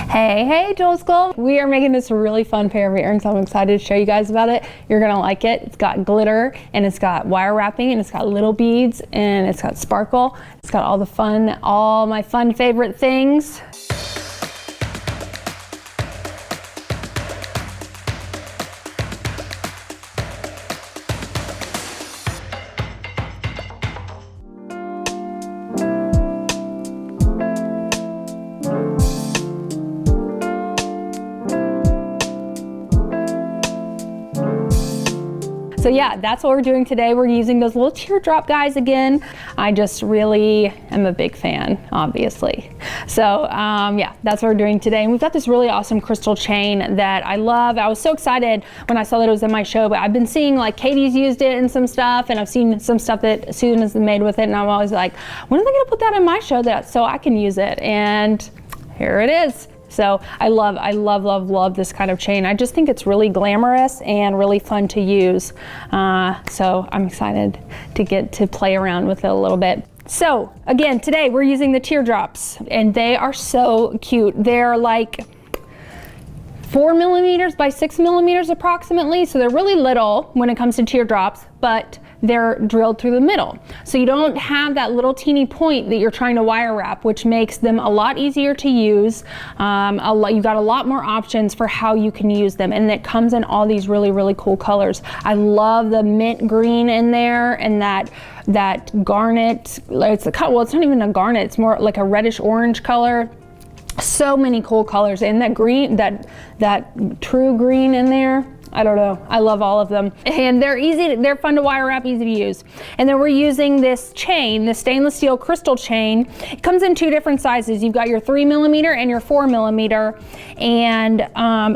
Hey, Jewel School. We are making this a really fun pair of earrings. I'm excited to show you guys about it. You're gonna like it. It's got glitter and it's got wire wrapping and it's got little beads and it's got sparkle. It's got all my fun favorite things. So yeah, that's what we're doing today. We're using those little teardrop guys again. I just really am a big fan, obviously. So yeah, that's what we're doing today. And we've got this really awesome crystal chain that I love. I was so excited when I saw that it was in my show, but I've been seeing like Katie's used it in some stuff, and I've seen some stuff that Susan has made with it, and I'm always like, when are they gonna put that in my show so I can use it? And here it is. So I love this kind of chain. I just think it's really glamorous and really fun to use. So I'm excited to get to play around with it a little bit. So again, today we're using the teardrops and they are so cute. They're like 4 millimeters by 6 millimeters approximately. So they're really little when it comes to teardrops, but they're drilled through the middle. So you don't have that little teeny point that you're trying to wire wrap, which makes them a lot easier to use. You've got a lot more options for how you can use them, and it comes in all these really cool colors. I love the mint green in there and that garnet. It's not even a garnet, it's more like a reddish orange color. So many cool colors, and that green, that true green in there. I don't know, I love all of them. And they're fun to wire wrap, easy to use. And then we're using this chain, the stainless steel crystal chain. It comes in 2 different sizes. You've got your 3 millimeter and your 4 millimeter. And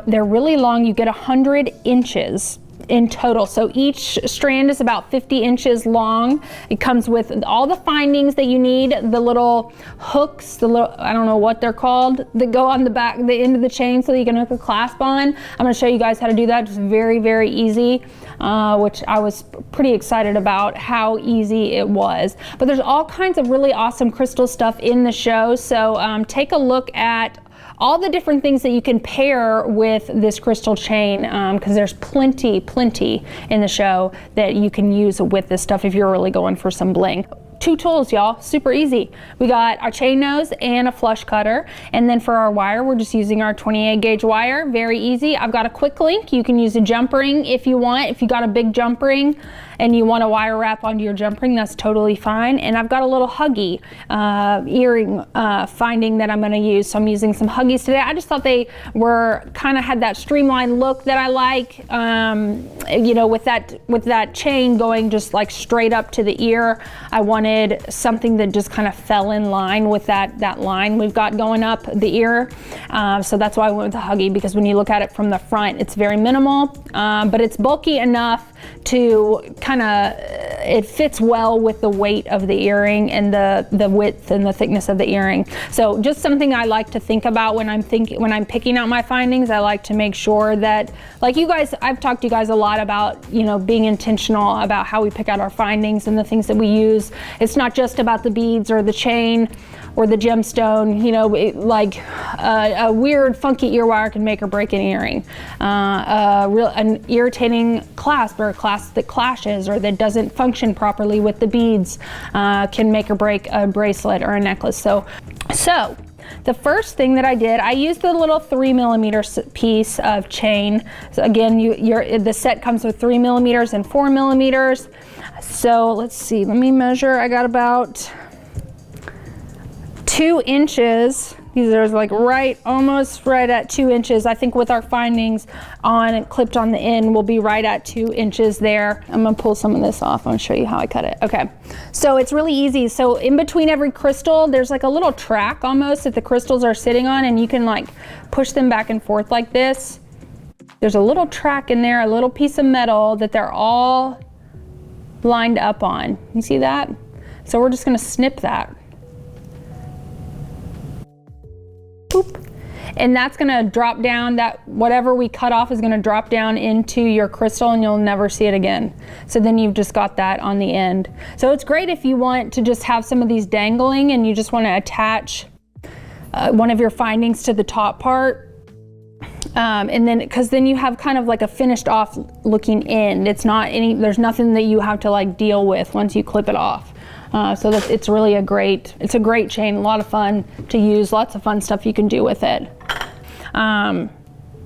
they're really long. You get 100 inches in total. So each strand is about 50 inches long. It comes with all the findings that you need, the little hooks, I don't know what they're called, that go on the back, the end of the chain so that you can hook a clasp on. I'm gonna show you guys how to do that. Just very easy, which I was pretty excited about how easy it was. But there's all kinds of really awesome crystal stuff in the show. So take a look at all the different things that you can pair with this crystal chain, because there's plenty in the show that you can use with this stuff if you're really going for some bling. 2 tools, y'all, super easy. We got our chain nose and a flush cutter. And then for our wire, we're just using our 28 gauge wire, very easy. I've got a quick link. You can use a jump ring if you want. If you got a big jump ring and you want to wire wrap onto your jump ring, that's totally fine. And I've got a little Huggy earring finding that I'm gonna use. So I'm using some Huggies today. I just thought they had that streamlined look that I like. You know, with that chain going just like straight up to the ear, I wanted something that just kind of fell in line with that line we've got going up the ear. So that's why I went with the Huggy, because when you look at it from the front, it's very minimal, but it's bulky enough to it fits well with the weight of the earring and the width and the thickness of the earring. So just something I like to think about when I'm picking out my findings. I like to make sure that, like you guys, I've talked to you guys a lot about, you know, being intentional about how we pick out our findings and the things that we use. It's not just about the beads or the chain or the gemstone. You know, a weird funky ear wire can make or break an earring. An irritating clasp or a clasp that clashes or that doesn't function properly with the beads can make or break a bracelet or a necklace. So the first thing that I did, I used the little 3 millimeter piece of chain. So again, the set comes with 3 millimeters and 4 millimeters. So let's see, let me measure. I got about 2 inches. These are like almost right at 2 inches. I think with our findings clipped on the end, we'll be right at 2 inches there. I'm gonna pull some of this off. I'm gonna show you how I cut it. Okay, so it's really easy. So in between every crystal, there's like a little track almost that the crystals are sitting on, and you can like push them back and forth like this. There's a little track in there, a little piece of metal that they're all lined up on. You see that? So we're just gonna snip that. Boop. And that's gonna drop down, that whatever we cut off is gonna drop down into your crystal and you'll never see it again. So then you've just got that on the end. So it's great if you want to just have some of these dangling and you just wanna attach one of your findings to the top part. And then, because then you have kind of like a finished off looking end. It's not any, there's nothing that you have to like deal with once you clip it off. So that it's really a great chain, a lot of fun to use, lots of fun stuff you can do with it.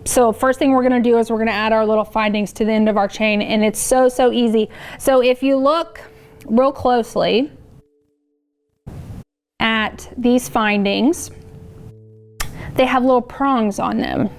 So first thing we're gonna do is we're gonna add our little findings to the end of our chain, and it's so easy. So if you look real closely at these findings, they have little prongs on them.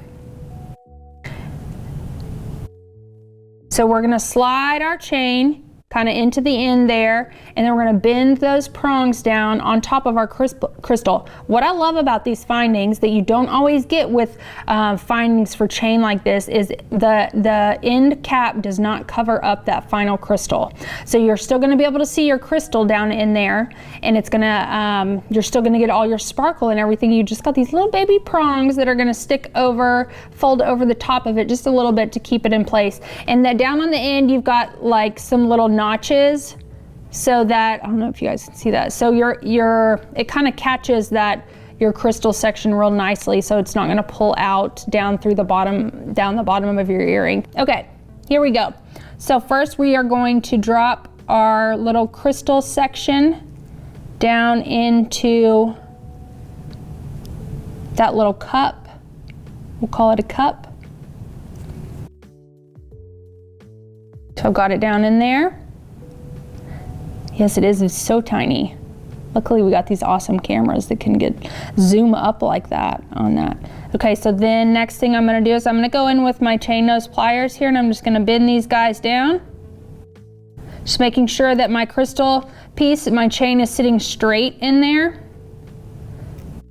So we're gonna slide our chain kind of into the end there, and then we're going to bend those prongs down on top of our crystal. What I love about these findings that you don't always get with findings for chain like this is the end cap does not cover up that final crystal. So you're still going to be able to see your crystal down in there, and it's going to, you're still going to get all your sparkle and everything. You just got these little baby prongs that are going to stick over, fold over the top of it just a little bit to keep it in place. And that down on the end, you've got like some little notches, so that, I don't know if you guys can see that. So it kind of catches that your crystal section real nicely, so it's not going to pull out down through the bottom, down the bottom of your earring. Okay, here we go. So first we are going to drop our little crystal section down into that little cup. We'll call it a cup. So I've got it down in there. Yes, it is. It's so tiny. Luckily, we got these awesome cameras that can zoom up like that on that. Okay, so then next thing I'm going to do is I'm going to go in with my chain nose pliers here, and I'm just going to bend these guys down. Just making sure that my crystal piece, my chain is sitting straight in there.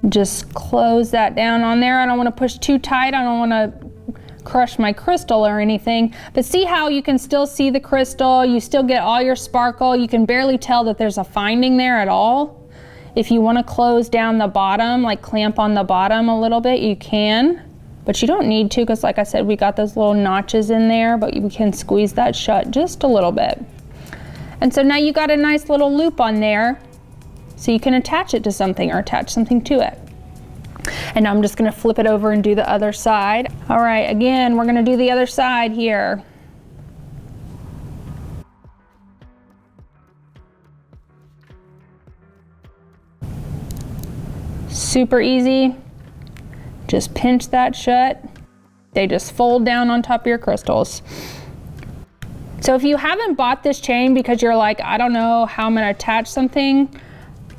Just close that down on there. I don't want to push too tight. I don't want to crush my crystal or anything, but see how you can still see the crystal, you still get all your sparkle, you can barely tell that there's a finding there at all. If you want to close down the bottom, like clamp on the bottom a little bit, you can, but you don't need to, because like I said, we got those little notches in there, but we can squeeze that shut just a little bit. And so now you got a nice little loop on there, so you can attach it to something or attach something to it. And I'm just going to flip it over and do the other side. All right, again, we're going to do the other side here. Super easy. Just pinch that shut. They just fold down on top of your crystals. So if you haven't bought this chain because you're like, I don't know how I'm going to attach something,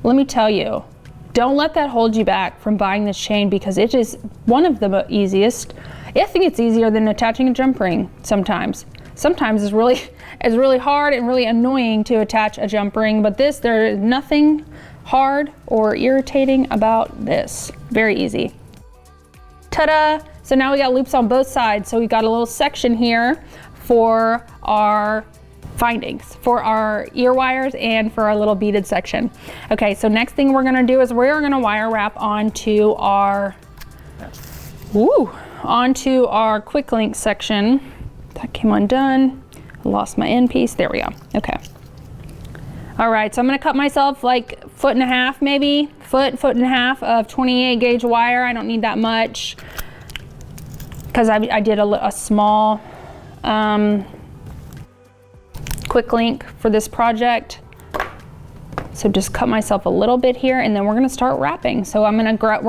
let me tell you. Don't let that hold you back from buying this chain, because it is one of the easiest. I think it's easier than attaching a jump ring sometimes. Sometimes it's really hard and really annoying to attach a jump ring, but there is nothing hard or irritating about this. Very easy. Ta-da! So now we got loops on both sides. So we got a little section here for our findings, for our ear wires and for our little beaded section. Okay, so next thing we're gonna do is we're gonna wire wrap onto our quick link section. That came undone. I lost my end piece. There we go. Okay. All right, so I'm gonna cut myself like 1.5 feet, maybe foot and a half of 28 gauge wire. I don't need that much because I did a small quick link for this project. So just cut myself a little bit here, and then we're gonna start wrapping. So we're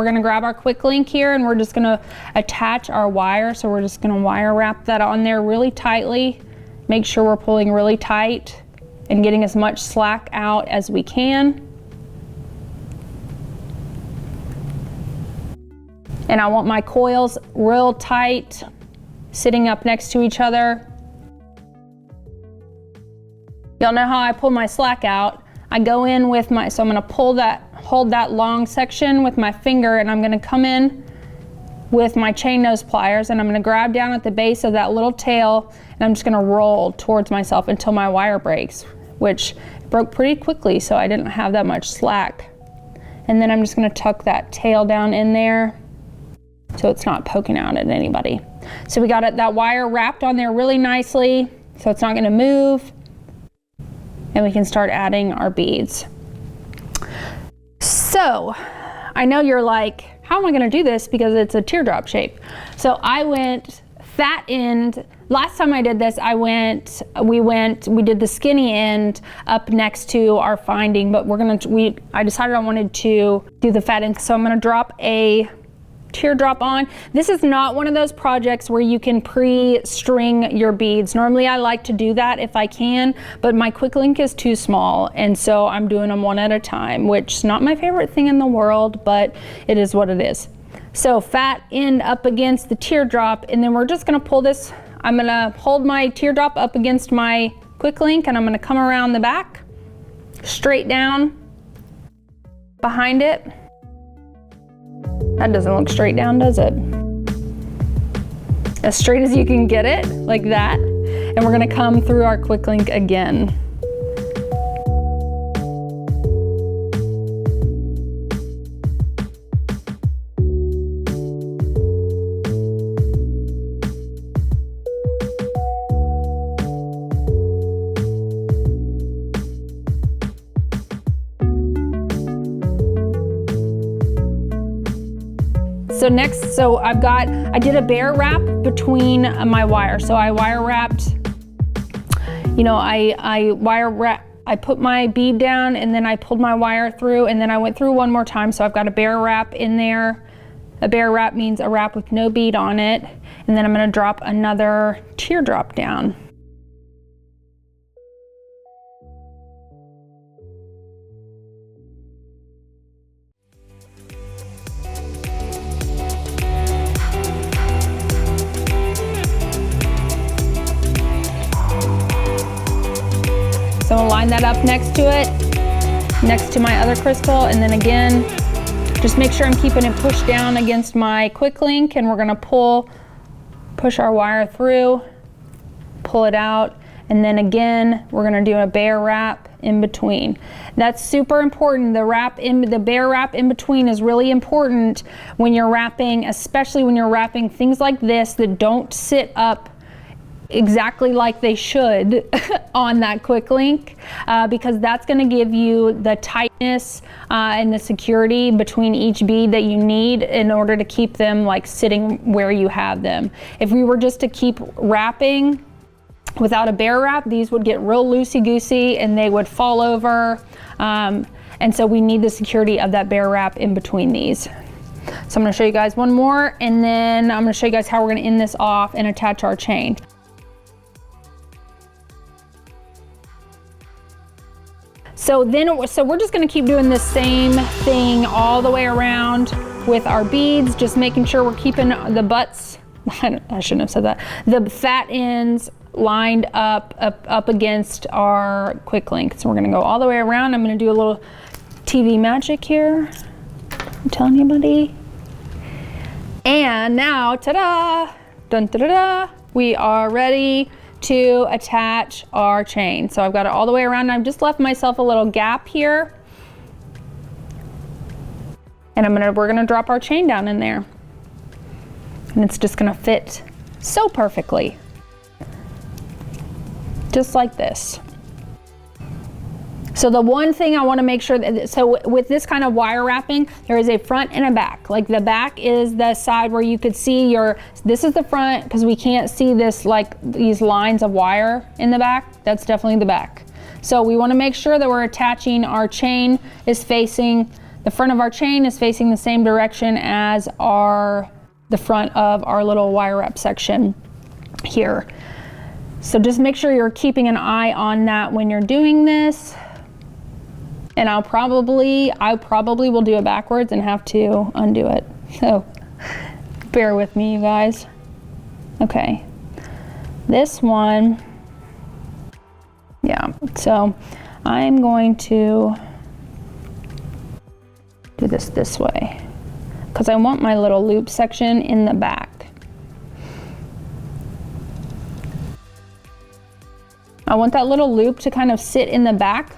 gonna grab our quick link here, and we're just gonna attach our wire. So we're just gonna wire wrap that on there really tightly. Make sure we're pulling really tight and getting as much slack out as we can. And I want my coils real tight, sitting up next to each other. Y'all know how I pull my slack out. I go in with so I'm gonna hold that long section with my finger, and I'm gonna come in with my chain nose pliers, and I'm gonna grab down at the base of that little tail, and I'm just gonna roll towards myself until my wire breaks, which broke pretty quickly, so I didn't have that much slack. And then I'm just gonna tuck that tail down in there so it's not poking out at anybody. So we got that wire wrapped on there really nicely, so it's not gonna move. And we can start adding our beads. So I know you're like, how am I gonna do this because it's a teardrop shape? So I went fat end. Last time I did this, we did the skinny end up next to our finding, but I decided I wanted to do the fat end. So I'm gonna drop a teardrop on. This is not one of those projects where you can pre-string your beads. Normally I like to do that if I can, but my quick link is too small, and so I'm doing them one at a time, which is not my favorite thing in the world, but it is what it is. So fat end up against the teardrop, and then we're just gonna pull this. I'm gonna hold my teardrop up against my quick link, and I'm gonna come around the back, straight down behind it. That doesn't look straight down, does it? As straight as you can get it, like that. And we're gonna come through our quick link again. So next, I did a bear wrap between my wire. So I wire wrapped, I put my bead down and then I pulled my wire through and then I went through one more time. So I've got a bear wrap in there. A bear wrap means a wrap with no bead on it. And then I'm gonna drop another teardrop down. So I'm gonna line that up next to it, next to my other crystal, and then again, just make sure I'm keeping it pushed down against my quick link, and we're gonna push our wire through, pull it out, and then again, we're gonna do a bear wrap in between. That's super important. The bear wrap in between is really important when you're wrapping, especially when you're wrapping things like this that don't sit up exactly like they should on that quick link, because that's going to give you the tightness and the security between each bead that you need in order to keep them like sitting where you have them. If we were just to keep wrapping without a bear wrap, these would get real loosey-goosey and they would fall over, and so we need the security of that bear wrap in between these. So I'm going to show you guys one more, and then I'm going to show you guys how we're going to end this off and attach our chain. So we're just gonna keep doing the same thing all the way around with our beads, just making sure we're keeping the butts, I shouldn't have said that, the fat ends lined up against our quick link. So we're gonna go all the way around. I'm gonna do a little TV magic here. Don't tell anybody. And now, ta-da, dun, da-da-da, we are ready to attach our chain. So I've got it all the way around, and I've just left myself a little gap here. And we're gonna drop our chain down in there. And it's just gonna fit so perfectly. Just like this. So the one thing I want to make sure that, so with this kind of wire wrapping, there is a front and a back. Like the back is the side where you could see this is the front, because we can't see this, like these lines of wire in the back. That's definitely the back. So we want to make sure that we're attaching our chain is facing, the front of our chain is facing the same direction as the front of our little wire wrap section here. So just make sure you're keeping an eye on that when you're doing this. And I probably will do it backwards and have to undo it. So bear with me, you guys. Okay, this one, yeah, so I'm going to do this way because I want my little loop section in the back. I want that little loop to kind of sit in the back.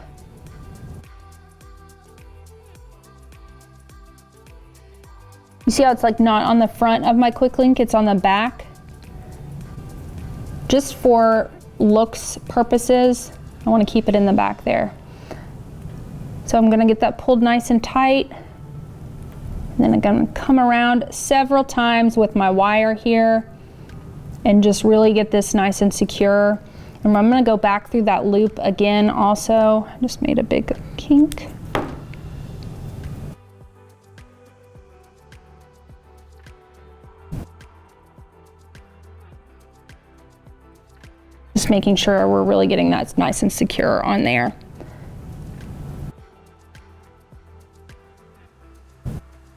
You see how it's like not on the front of my quick link, it's on the back. Just for looks purposes, I want to keep it in the back there. So I'm going to get that pulled nice and tight. And then I'm gonna come around several times with my wire here and just really get this nice and secure. And I'm gonna go back through that loop again also. I just made a big kink. Just making sure we're really getting that nice and secure on there.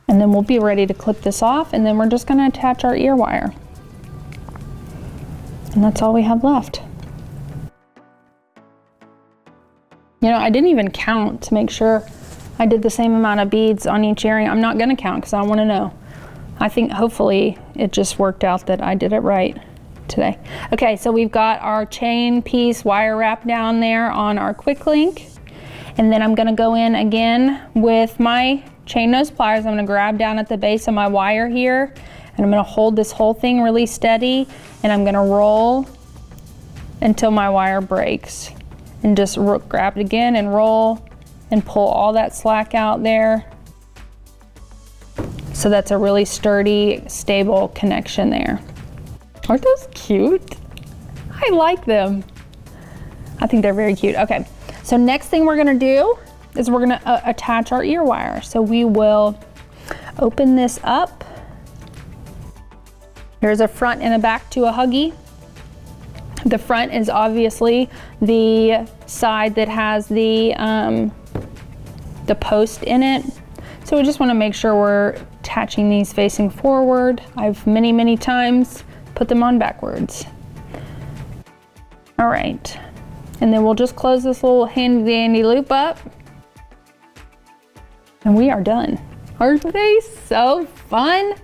And then we'll be ready to clip this off, and then we're just gonna attach our ear wire. And that's all we have left. You know, I didn't even count to make sure I did the same amount of beads on each earring. I'm not gonna count because I wanna know. I think hopefully it just worked out that I did it right today. Okay, so we've got our chain piece wire wrap down there on our quick link. And then I'm gonna go in again with my chain nose pliers. I'm gonna grab down at the base of my wire here, and I'm gonna hold this whole thing really steady, and I'm gonna roll until my wire breaks. And just grab it again and roll and pull all that slack out there. So that's a really sturdy, stable connection there. Aren't those cute? I like them. I think they're very cute. Okay, so next thing we're gonna do is we're gonna attach our ear wire. So we will open this up. There's a front and a back to a Huggy. The front is obviously the side that has the post in it. So we just wanna make sure we're attaching these facing forward. I've many times put them on backwards. All right, and then we'll just close this little handy dandy loop up. And we are done. Aren't they so fun?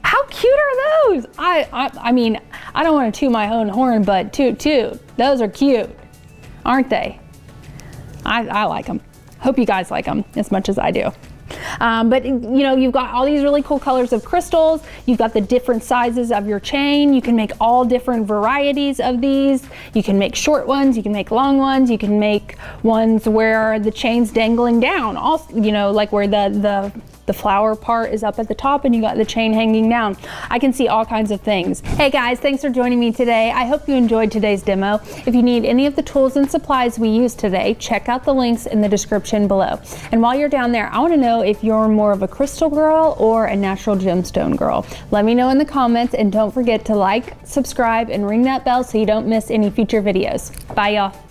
How cute are those? I mean, I don't want to toot my own horn, but toot toot. Those are cute, aren't they? I like them. Hope you guys like them as much as I do. But you know, you've got all these really cool colors of crystals. You've got the different sizes of your chain. You can make all different varieties of these. You can make short ones, you can make long ones, you can make ones where the chain's dangling down. Also, you know, like where the flower part is up at the top and you got the chain hanging down. I can see all kinds of things. Hey guys, thanks for joining me today. I hope you enjoyed today's demo. If you need any of the tools and supplies we used today, check out the links in the description below. And while you're down there, I want to know if you're more of a crystal girl or a natural gemstone girl. Let me know in the comments, and don't forget to like, subscribe, and ring that bell so you don't miss any future videos. Bye y'all.